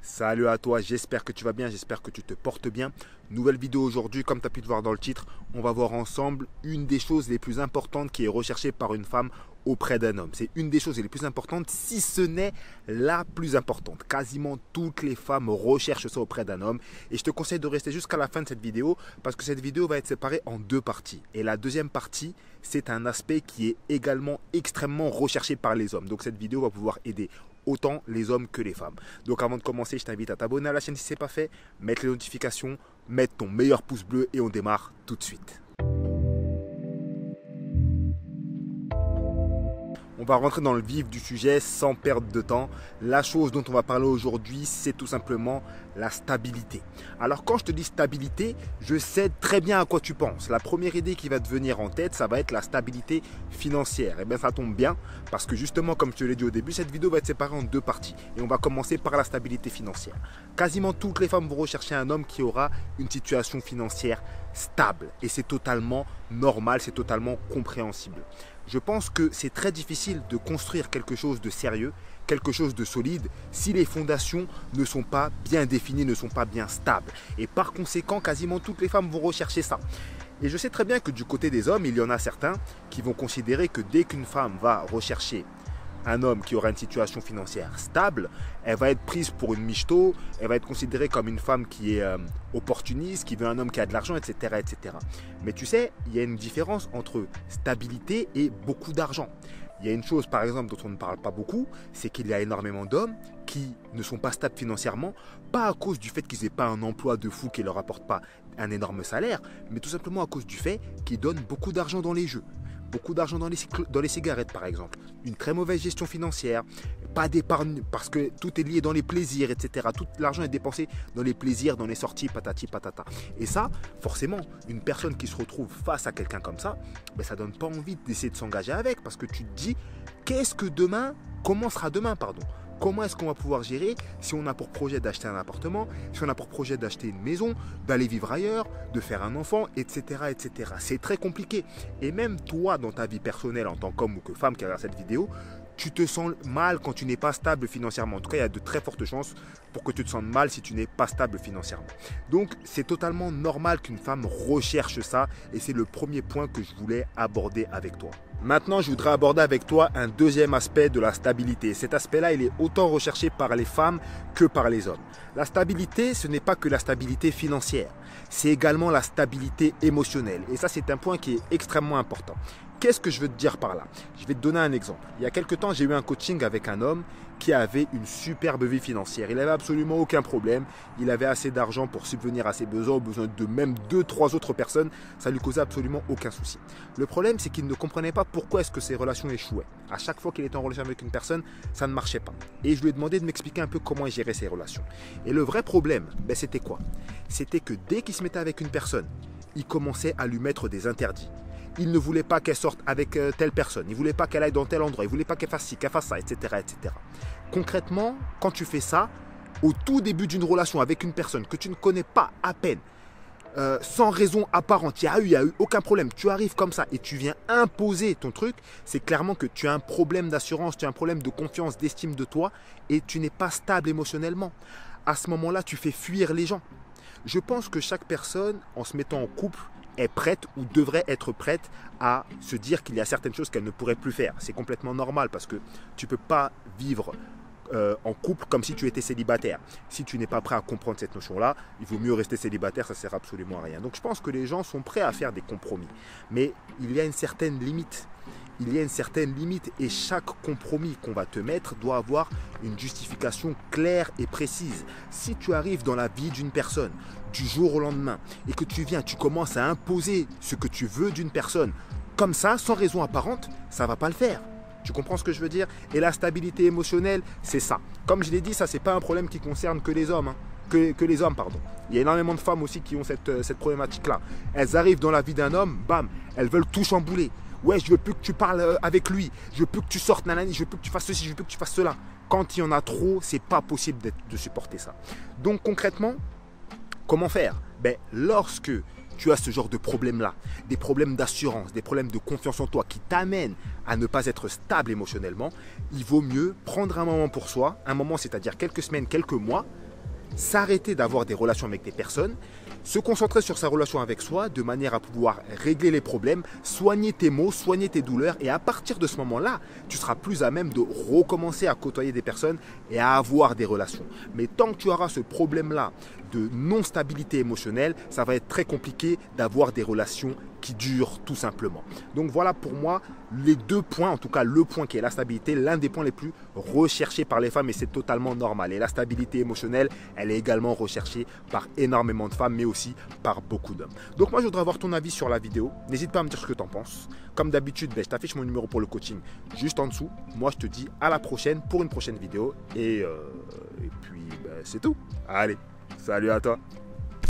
Salut à toi, j'espère que tu vas bien, j'espère que tu te portes bien. Nouvelle vidéo aujourd'hui, comme tu as pu le voir dans le titre, on va voir ensemble une des choses les plus importantes qui est recherchée par une femme auprès d'un homme. C'est une des choses les plus importantes, si ce n'est la plus importante. Quasiment toutes les femmes recherchent ça auprès d'un homme. Et je te conseille de rester jusqu'à la fin de cette vidéo parce que cette vidéo va être séparée en deux parties. Et la deuxième partie, c'est un aspect qui est également extrêmement recherché par les hommes. Donc cette vidéo va pouvoir aider autant les hommes que les femmes. Donc avant de commencer, je t'invite à t'abonner à la chaîne si ce n'est pas fait, mettre les notifications, mettre ton meilleur pouce bleu et on démarre tout de suite. On va rentrer dans le vif du sujet sans perdre de temps. La chose dont on va parler aujourd'hui, c'est tout simplement la stabilité. Alors quand je te dis stabilité, je sais très bien à quoi tu penses. La première idée qui va te venir en tête, ça va être la stabilité financière. Et bien ça tombe bien parce que justement, comme je te l'ai dit au début, cette vidéo va être séparée en deux parties. Et on va commencer par la stabilité financière. Quasiment toutes les femmes vont rechercher un homme qui aura une situation financière stable. Et c'est totalement normal, c'est totalement compréhensible. Je pense que c'est très difficile de construire quelque chose de sérieux, quelque chose de solide, si les fondations ne sont pas bien définies, ne sont pas bien stables. Et par conséquent, quasiment toutes les femmes vont rechercher ça. Et je sais très bien que du côté des hommes, il y en a certains qui vont considérer que dès qu'une femme va rechercher un homme qui aura une situation financière stable, elle va être prise pour une michto, elle va être considérée comme une femme qui est opportuniste, qui veut un homme qui a de l'argent, etc., etc. Mais tu sais, il y a une différence entre stabilité et beaucoup d'argent. Il y a une chose, par exemple, dont on ne parle pas beaucoup, c'est qu'il y a énormément d'hommes qui ne sont pas stables financièrement, pas à cause du fait qu'ils n'aient pas un emploi de fou qui ne leur apporte pas un énorme salaire, mais tout simplement à cause du fait qu'ils donnent beaucoup d'argent dans les jeux. Beaucoup d'argent dans les cigarettes par exemple, une très mauvaise gestion financière, pas d'épargne parce que tout est lié dans les plaisirs, etc. Tout l'argent est dépensé dans les plaisirs, dans les sorties, patati patata. Et ça, forcément, une personne qui se retrouve face à quelqu'un comme ça, ben, ça ne donne pas envie d'essayer de s'engager avec parce que tu te dis, comment sera demain, pardon. Comment est-ce qu'on va pouvoir gérer si on a pour projet d'acheter un appartement, si on a pour projet d'acheter une maison, d'aller vivre ailleurs, de faire un enfant, etc., etc. C'est très compliqué. Et même toi, dans ta vie personnelle, en tant qu'homme ou que femme qui regarde cette vidéo, tu te sens mal quand tu n'es pas stable financièrement. En tout cas, il y a de très fortes chances pour que tu te sentes mal si tu n'es pas stable financièrement. Donc, c'est totalement normal qu'une femme recherche ça et c'est le premier point que je voulais aborder avec toi. Maintenant, je voudrais aborder avec toi un deuxième aspect de la stabilité. Cet aspect-là, il est autant recherché par les femmes que par les hommes. La stabilité, ce n'est pas que la stabilité financière, c'est également la stabilité émotionnelle. Et ça, c'est un point qui est extrêmement important. Qu'est-ce que je veux te dire par là? Je vais te donner un exemple. Il y a quelques temps, j'ai eu un coaching avec un homme qui avait une superbe vie financière. Il n'avait absolument aucun problème. Il avait assez d'argent pour subvenir à ses besoins, aux besoins de même 2-3 autres personnes. Ça lui causait absolument aucun souci. Le problème, c'est qu'il ne comprenait pas pourquoi est-ce que ses relations échouaient. À chaque fois qu'il était en relation avec une personne, ça ne marchait pas. Et je lui ai demandé de m'expliquer un peu comment il gérait ses relations. Et le vrai problème, ben, c'était quoi? C'était que dès qu'il se mettait avec une personne, il commençait à lui mettre des interdits. Il ne voulait pas qu'elle sorte avec telle personne. Il ne voulait pas qu'elle aille dans tel endroit. Il ne voulait pas qu'elle fasse ci, qu'elle fasse ça, etc., etc. Concrètement, quand tu fais ça, au tout début d'une relation avec une personne que tu ne connais pas à peine, sans raison apparente, il n'y a eu aucun problème, tu arrives comme ça et tu viens imposer ton truc, c'est clairement que tu as un problème d'assurance, tu as un problème de confiance, d'estime de toi et tu n'es pas stable émotionnellement. À ce moment-là, tu fais fuir les gens. Je pense que chaque personne, en se mettant en couple, est prête ou devrait être prête à se dire qu'il y a certaines choses qu'elle ne pourrait plus faire. C'est complètement normal parce que tu ne peux pas vivre en couple comme si tu étais célibataire. Si tu n'es pas prêt à comprendre cette notion-là, il vaut mieux rester célibataire, ça ne sert absolument à rien. Donc je pense que les gens sont prêts à faire des compromis. Mais il y a une certaine limite. Il y a une certaine limite et chaque compromis qu'on va te mettre doit avoir une justification claire et précise. Si tu arrives dans la vie d'une personne du jour au lendemain et que tu commences à imposer ce que tu veux d'une personne comme ça, sans raison apparente, ça ne va pas le faire. Tu comprends ce que je veux dire? Et la stabilité émotionnelle, c'est ça. Comme je l'ai dit, ça, ce n'est pas un problème qui concerne que les hommes. Que les hommes, pardon. Il y a énormément de femmes aussi qui ont cette problématique-là. Elles arrivent dans la vie d'un homme, bam, elles veulent tout chambouler. Ouais, je veux plus que tu parles avec lui, je veux plus que tu sortes, nanani, je veux plus que tu fasses ceci, je veux plus que tu fasses cela. Quand il y en a trop, c'est pas possible de supporter ça. Donc concrètement, comment faire? Ben, lorsque tu as ce genre de problème-là, des problèmes d'assurance, des problèmes de confiance en toi qui t'amènent à ne pas être stable émotionnellement, il vaut mieux prendre un moment pour soi, un moment c'est-à-dire quelques semaines, quelques mois, s'arrêter d'avoir des relations avec des personnes, se concentrer sur sa relation avec soi de manière à pouvoir régler les problèmes, soigner tes maux, soigner tes douleurs et à partir de ce moment-là, tu seras plus à même de recommencer à côtoyer des personnes et à avoir des relations. Mais tant que tu auras ce problème-là de non-stabilité émotionnelle, ça va être très compliqué d'avoir des relations qui durent tout simplement. Donc voilà pour moi les deux points, en tout cas le point qui est la stabilité, l'un des points les plus recherchés par les femmes et c'est totalement normal. Et la stabilité émotionnelle, elle est également recherchée par énormément de femmes mais aussi par beaucoup d'hommes. Donc moi je voudrais avoir ton avis sur la vidéo, n'hésite pas à me dire ce que tu en penses. Comme d'habitude, je t'affiche mon numéro pour le coaching juste en dessous. Moi je te dis à la prochaine pour une prochaine vidéo et puis c'est tout. Allez, salut à toi.